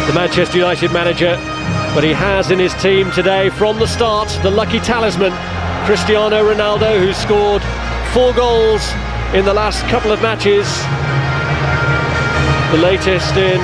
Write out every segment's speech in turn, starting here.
the Manchester United manager, but he has in his team today from the start the lucky talisman, Cristiano Ronaldo, who scored 4 goals in the last couple of matches, the latest in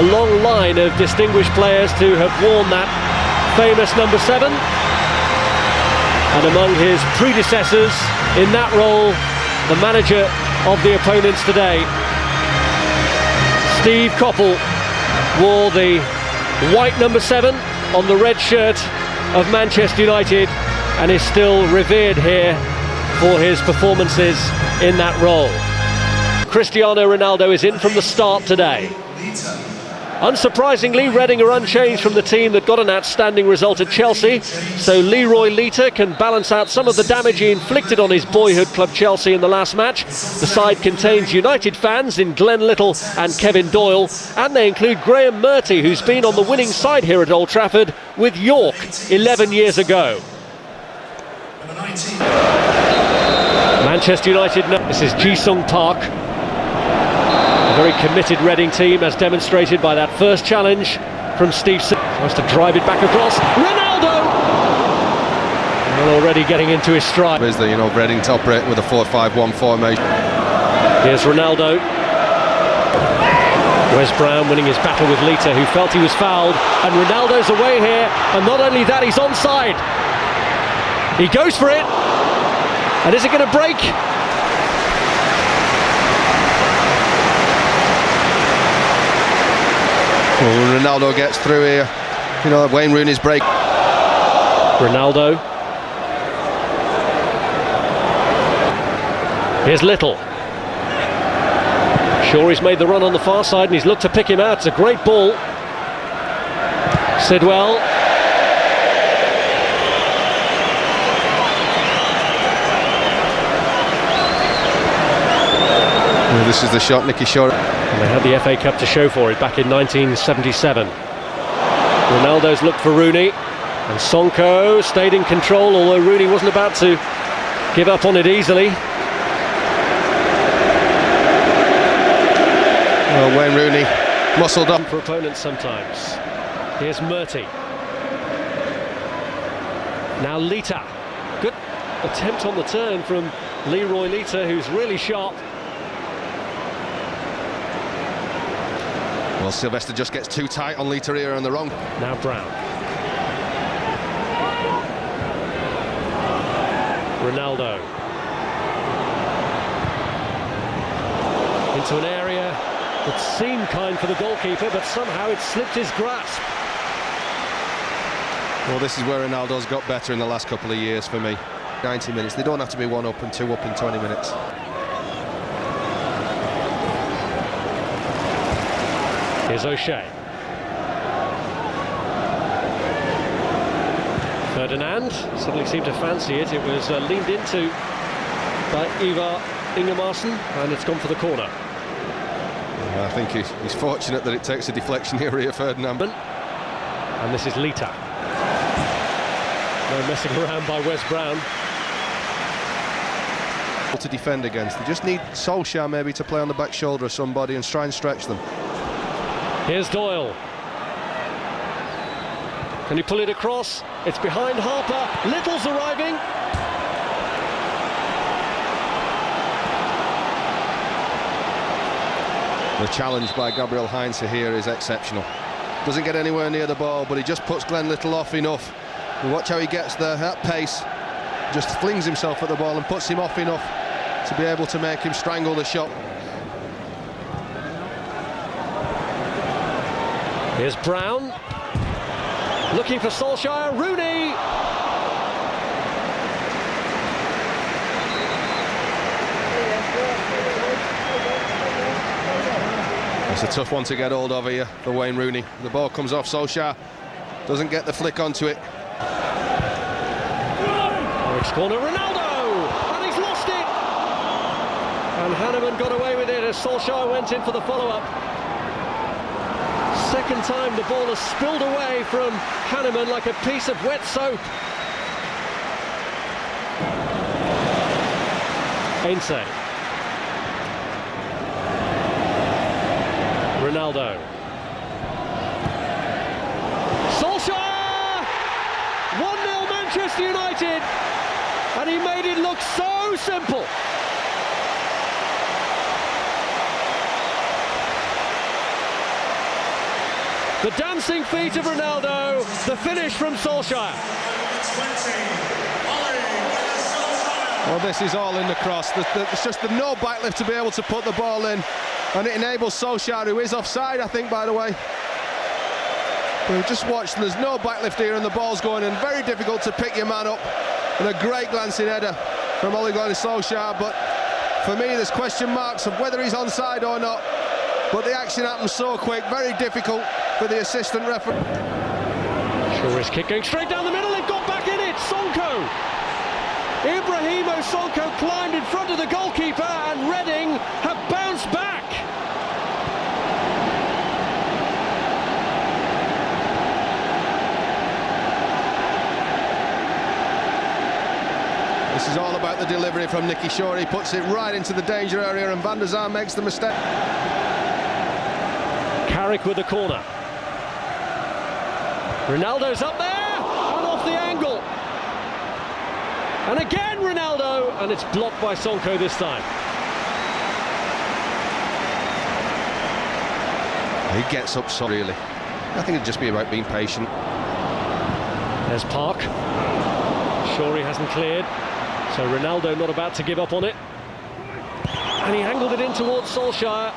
a long line of distinguished players to have worn that famous number 7, and among his predecessors in that role, the manager of the opponents today, Steve Coppell, wore the white number 7 on the red shirt of Manchester United and is still revered here for his performances in that role. Cristiano Ronaldo is in from the start today. Unsurprisingly, Reading are unchanged from the team that got an outstanding result at Chelsea, so Leroy Lita can balance out some of the damage he inflicted on his boyhood club Chelsea in the last match. The side contains United fans in Glenn Little and Kevin Doyle, and they include Graham Murty, who's been on the winning side here at Old Trafford with York 11 years ago. Manchester United, this is Ji-sung Park. Very committed Reading team, as demonstrated by that first challenge from Steve. Tries to drive it back across. Ronaldo! Well, already getting into his stride. Is the, Reading to operate with a 4-5-1 formation. Here's Ronaldo. Wes Brown winning his battle with Lita, who felt he was fouled, and Ronaldo's away here, and not only that, he's onside. He goes for it, and is it going to break? Well, when Ronaldo gets through here, Wayne Rooney's break. Ronaldo. Here's Little. Sure, he's made the run on the far side and he's looked to pick him out. It's a great ball. Sidwell. Well, this is the shot Nicky Shaw. And they had the FA Cup to show for it back in 1977. Ronaldo's looked for Rooney, and Sonko stayed in control, although Rooney wasn't about to give up on it easily. Well, Wayne Rooney muscled up for opponents sometimes. Here's Murty. Now Lita. Good attempt on the turn from Leroy Lita, who's really sharp. Well, Sylvester just gets too tight on Lita here on the wrong. Now Brown. Ronaldo. Into an area that seemed kind for the goalkeeper, but somehow it slipped his grasp. Well, this is where Ronaldo's got better in the last couple of years for me. 90 minutes. They don't have to be 1 up and 2 up in 20 minutes. Here's O'Shea. Ferdinand suddenly seemed to fancy it. It was leaned into by Ivar Ingemarsen, and it's gone for the corner. I think he's fortunate that it takes a deflection here, Ferdinand. And this is Lita. No messing around by Wes Brown. To defend against. They just need Solskjaer maybe to play on the back shoulder of somebody and try and stretch them. Here's Doyle. Can he pull it across? It's behind Harper. Little's arriving. The challenge by Gabriel Heinze here is exceptional. Doesn't get anywhere near the ball, but he just puts Glenn Little off enough. And watch how he gets there at pace. Just flings himself at the ball and puts him off enough to be able to make him strangle the shot. Here's Brown, looking for Solskjaer. Rooney! It's a tough one to get hold of here for Wayne Rooney. The ball comes off Solskjaer, doesn't get the flick onto it. Next corner, Ronaldo! And he's lost it! And Hanneman got away with it as Solskjaer went in for the follow-up. Second time the ball has spilled away from Hanneman like a piece of wet soap. Heinze. Ronaldo. He made it look so simple. The dancing feet of Ronaldo, the finish from Solskjaer. Well, this is all in the cross. It's just the no backlift to be able to put the ball in, and it enables Solskjaer, who is offside, I think, by the way. We've just watched, there's no backlift here, and the ball's going in. Very difficult to pick your man up, and a great glancing header from Ole Gunnar Solskjaer. But for me, there's question marks of whether he's onside or not. But the action happens so quick, very difficult for the assistant referee. Sure, his kick going straight down the middle, it got back in it, Sonko! Ibrahimo Sonko climbed in front of the goalkeeper and Reading have bounced back! This is all about the delivery from Nicky Shaw. He puts it right into the danger area and Van der Sar makes the mistake. Carrick with the corner. Ronaldo's up there and off the angle. And again Ronaldo, and it's blocked by Sonko this time. He gets up so really. I think it'd just be about being patient. There's Park. Shorey hasn't cleared, so Ronaldo not about to give up on it. And he angled it in towards Solskjaer.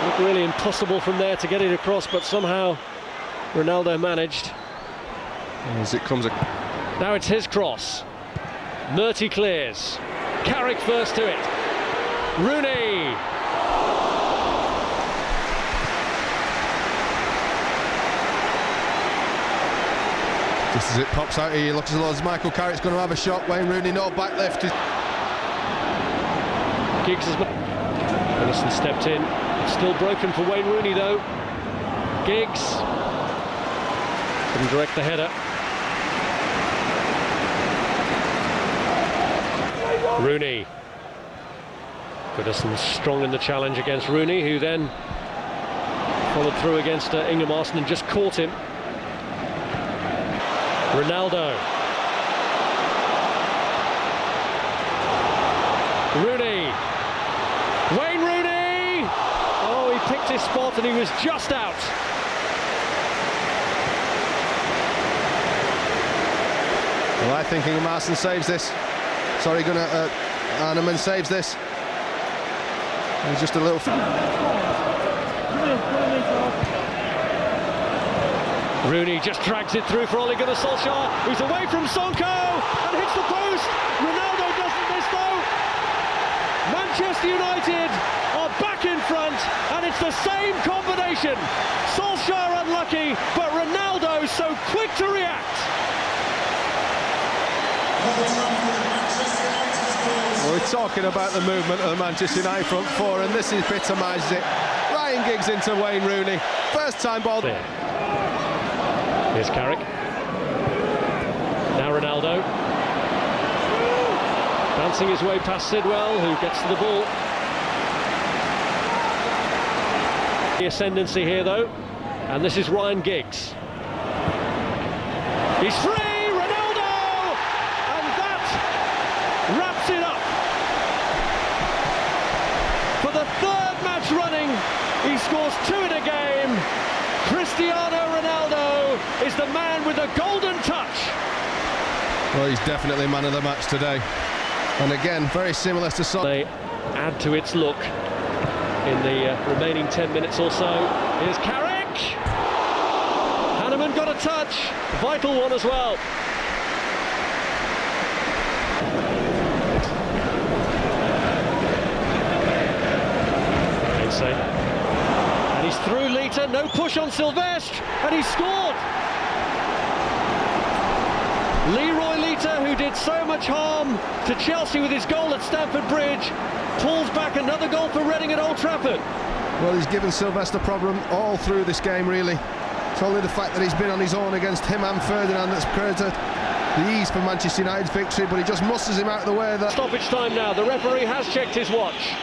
Looked really impossible from there to get it across, but somehow Ronaldo managed. As it comes. Now it's his cross. Murty clears. Carrick first to it. Rooney. Just as it pops out here, looks as though as Michael Carrick's going to have a shot. Wayne Rooney, no backlift. Giggs has... Ferguson stepped in. It's still broken for Wayne Rooney though. Giggs couldn't direct the header. Rooney. Goodison strong in the challenge against Rooney, who then followed through against Ingemarson and just caught him. Ronaldo. Rooney. Wayne Rooney! Oh, he picked his spot and he was just out. Well, I think Ingemarson saves this. Sorry, Arneman saves this. He's just a little... Rooney just drags it through for Ole Gunnar Solskjaer, who's away from Sonko and hits the post. Ronaldo doesn't miss though. Manchester United are back in front, and it's the same combination. Solskjaer unlucky, but Ronaldo so quick to react. Well, we're talking about the movement of the Manchester United front four, and this epitomises it. Ryan Giggs into Wayne Rooney. First time ball. There. Here's Carrick. Now Ronaldo. Bouncing his way past Sidwell, who gets to the ball. The ascendancy here, though. And this is Ryan Giggs. He's free! Ronaldo! And that wraps it up. For the third match running, he scores 2 in a game. Cristiano Ronaldo is the man with the golden touch. Well, he's definitely man of the match today. And again, very similar to... They add to its look in the remaining 10 minutes or so. Here's Carrick. Hanneman got a touch. Vital one as well. Insane. And he's through Lita, no push on Sylvestre, and he scored! Leroy Lita, who did so much harm to Chelsea with his goal at Stamford Bridge, pulls back another goal for Reading at Old Trafford. Well, he's given Sylvestre a problem all through this game, really. It's only the fact that he's been on his own against him and Ferdinand that's created the ease for Manchester United's victory, but he just musters him out of the way there. Stoppage time now, the referee has checked his watch.